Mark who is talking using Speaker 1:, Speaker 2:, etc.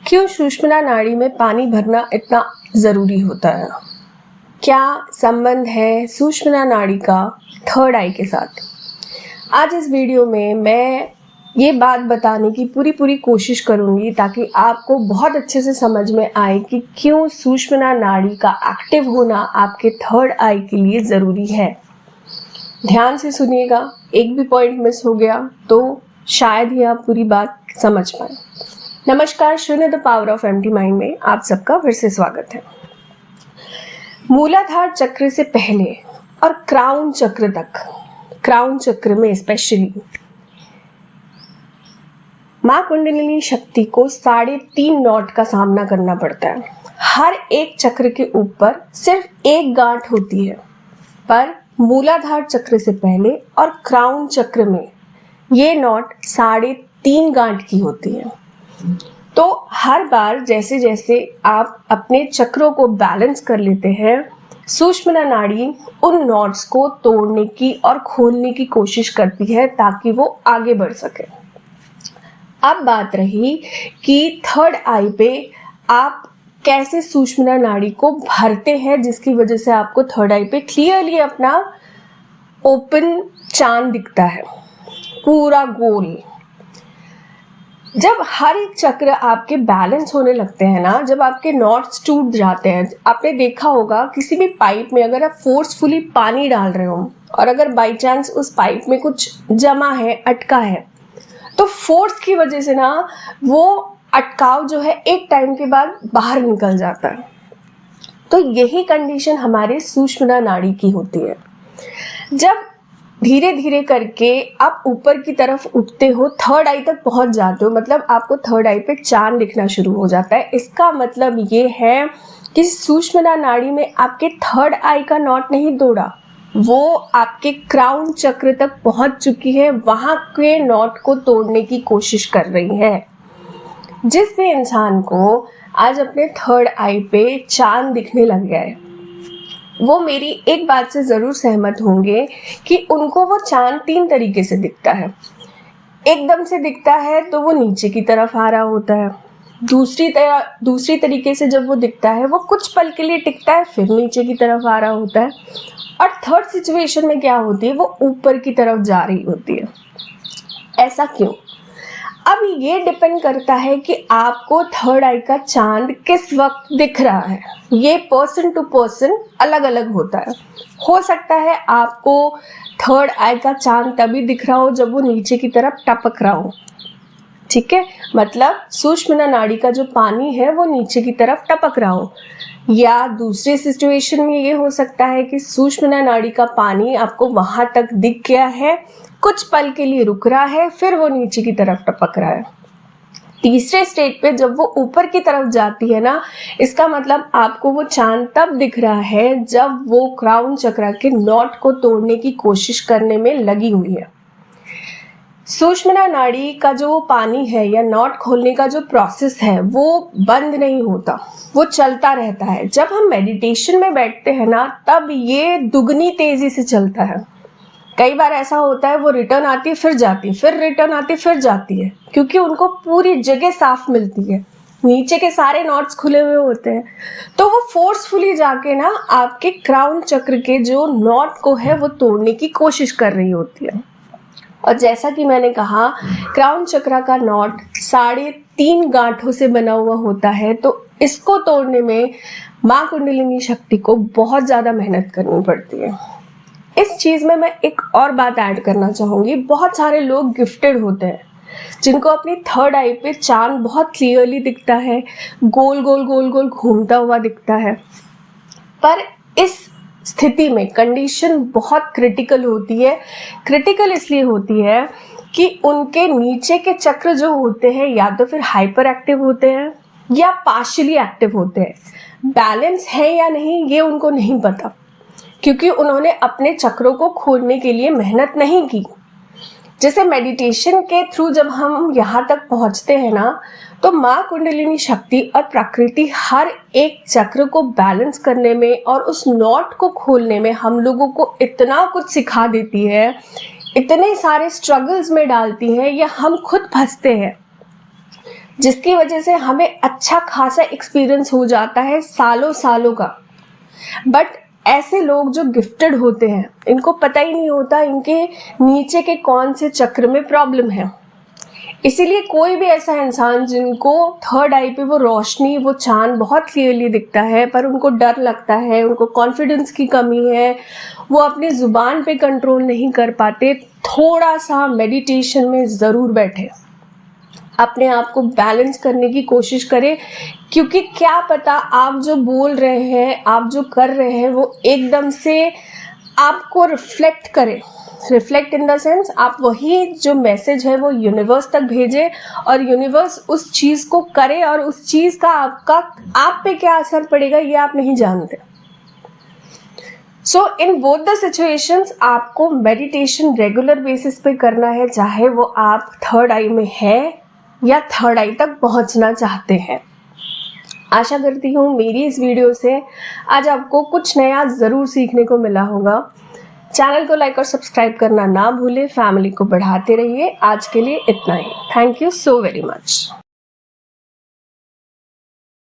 Speaker 1: क्यों सुषुम्ना नाड़ी में पानी भरना इतना ज़रूरी होता है? क्या संबंध है सुषुम्ना नाड़ी का थर्ड आई के साथ? आज इस वीडियो में मैं ये बात बताने की पूरी कोशिश करूँगी ताकि आपको बहुत अच्छे से समझ में आए कि क्यों सुषुम्ना नाड़ी का एक्टिव होना आपके थर्ड आई के लिए ज़रूरी है। ध्यान से सुनिएगा, एक भी पॉइंट मिस हो गया तो शायद ही आप पूरी बात समझ पाए। नमस्कार, शून्य the power of empty mind में आप सबका फिर से स्वागत है। मूलाधार चक्र से पहले और क्राउन चक्र तक, क्राउन चक्र में स्पेशली मां कुंडलिनी शक्ति को 3.5 नॉट का सामना करना पड़ता है। हर एक चक्र के ऊपर सिर्फ एक गांठ होती है, पर मूलाधार चक्र से पहले और क्राउन चक्र में ये नॉट 3.5 गांठ की होती है। तो हर बार जैसे जैसे आप अपने चक्रों को बैलेंस कर लेते हैं, सुषुम्ना नाड़ी उन नॉट्स को तोड़ने की और खोलने की कोशिश करती है ताकि वो आगे बढ़ सके। अब बात रही कि थर्ड आई पे आप कैसे सुषुम्ना नाड़ी को भरते हैं, जिसकी वजह से आपको थर्ड आई पे क्लियरली अपना ओपन चांद दिखता है, पूरा गोल। जब हर एक चक्र आपके बैलेंस होने लगते हैं ना, जब आपके नॉट्स टूट जाते हैं, आपने देखा होगा किसी भी पाइप में अगर आप फोर्सफुली पानी डाल रहे हो और अगर बाई चांस उस पाइप में कुछ जमा है, अटका है, तो फोर्स की वजह से ना वो अटकाव जो है एक टाइम के बाद बाहर निकल जाता है। तो यही कंडीशन हमारे सुषुम्ना नाड़ी की होती है। जब धीरे धीरे करके आप ऊपर की तरफ उठते हो, थर्ड आई तक पहुंच जाते हो, मतलब आपको थर्ड आई पे चांद दिखना शुरू हो जाता है। इसका मतलब ये है कि सुषुम्ना नाड़ी में आपके थर्ड आई का नॉट नहीं तोड़ा, वो आपके क्राउन चक्र तक पहुंच चुकी है, वहां के नॉट को तोड़ने की कोशिश कर रही है। जिस भी इंसान को आज अपने थर्ड आई पे चांद दिखने लग गया है, वो मेरी एक बात से ज़रूर सहमत होंगे कि उनको वो चांद 3 तरीके से दिखता है। एकदम से दिखता है तो वो नीचे की तरफ आ रहा होता है। दूसरी तरीके से जब वो दिखता है, वो कुछ पल के लिए टिकता है, फिर नीचे की तरफ आ रहा होता है। और थर्ड सिचुएशन में क्या होती है, वो ऊपर की तरफ जा रही होती है। ऐसा क्यों? अब ये डिपेंड करता है कि आपको थर्ड आई का चांद किस वक्त दिख रहा है। ये पर्सन टू पर्सन अलग अलग होता है। हो सकता है आपको थर्ड आई का चांद तभी दिख रहा हो जब वो नीचे की तरफ टपक रहा हो, ठीक है, मतलब सुषुम्ना नाड़ी का जो पानी है वो नीचे की तरफ टपक रहा हो। या दूसरे सिचुएशन में ये हो सकता है कि सुषुम्ना नाड़ी का पानी आपको वहां तक दिख गया है, कुछ पल के लिए रुक रहा है, फिर वो नीचे की तरफ टपक रहा है। तीसरे स्टेज पे जब वो ऊपर की तरफ जाती है ना, इसका मतलब आपको वो चांद तब दिख रहा है जब वो क्राउन चक्र के नॉट को तोड़ने की कोशिश करने में लगी हुई है। सुषुम्ना नाड़ी का जो पानी है या नॉट खोलने का जो प्रोसेस है वो बंद नहीं होता, वो चलता रहता है। जब हम मेडिटेशन में बैठते हैं ना, तब ये दुगनी तेजी से चलता है। कई बार ऐसा होता है वो रिटर्न आती है फिर जाती है, फिर रिटर्न आती है फिर जाती है, क्योंकि उनको पूरी जगह साफ मिलती है, नीचे के सारे नॉट्स खुले हुए होते हैं। तो वो फोर्सफुली जाके ना आपके क्राउन चक्र के जो नॉट को है वो तोड़ने की कोशिश कर रही होती है। और जैसा कि मैंने कहा, क्राउन चक्र का नॉट 3.5 गांठों से बना हुआ होता है, तो इसको तोड़ने में मां कुंडलिनी शक्ति को बहुत ज़्यादा मेहनत करनी पड़ती है। इस चीज़ में मैं एक और बात ऐड करना चाहूँगी। बहुत सारे लोग गिफ्टेड होते हैं जिनको अपनी थर्ड आई पे चांद बहुत क्लियरली दिखता है, गोल गोल गोल गोल घूमता हुआ दिखता है। पर इस स्थिति में कंडीशन बहुत क्रिटिकल होती है। क्रिटिकल इसलिए होती है कि उनके नीचे के चक्र जो होते हैं या तो फिर हाइपर एक्टिव होते हैं या पार्शियली एक्टिव होते हैं। बैलेंस है या नहीं ये उनको नहीं पता, क्योंकि उन्होंने अपने चक्रों को खोलने के लिए मेहनत नहीं की। जैसे मेडिटेशन के थ्रू जब हम यहाँ तक पहुँचते हैं ना, तो माँ कुंडलिनी शक्ति और प्रकृति हर एक चक्र को बैलेंस करने में और उस नॉट को खोलने में हम लोगों को इतना कुछ सिखा देती है, इतने सारे स्ट्रगल्स में डालती है, या हम खुद फंसते हैं। जिसकी वजह से हमें अच्छा खासा एक्सपीरियंस हो जाता है सालों सालों का। बट ऐसे लोग जो गिफ्टेड होते हैं, इनको पता ही नहीं होता इनके नीचे के कौन से चक्र में प्रॉब्लम है। इसीलिए कोई भी ऐसा इंसान जिनको थर्ड आई पे वो रोशनी, वो चांद बहुत क्लियरली दिखता है, पर उनको डर लगता है, उनको कॉन्फिडेंस की कमी है, वो अपनी ज़ुबान पे कंट्रोल नहीं कर पाते, थोड़ा सा मेडिटेशन में ज़रूर बैठे, अपने आप को बैलेंस करने की कोशिश करें। क्योंकि क्या पता आप जो बोल रहे हैं, आप जो कर रहे हैं, वो एकदम से आपको रिफ्लेक्ट करे। रिफ्लेक्ट इन द सेंस, आप वही जो मैसेज है वो यूनिवर्स तक भेजें और यूनिवर्स उस चीज़ को करे, और उस चीज़ का आप पे क्या असर पड़ेगा ये आप नहीं जानते। सो इन बोथ द सिचुएशंस आपको मेडिटेशन रेगुलर बेसिस पे करना है, चाहे वो आप थर्ड आई में है या थर्ड आई तक पहुंचना चाहते हैं। आशा करती हूँ मेरी इस वीडियो से आज आपको कुछ नया ज़रूर सीखने को मिला होगा। चैनल को लाइक और सब्सक्राइब करना ना भूलें, फैमिली को बढ़ाते रहिए। आज के लिए इतना ही। Thank you so very much.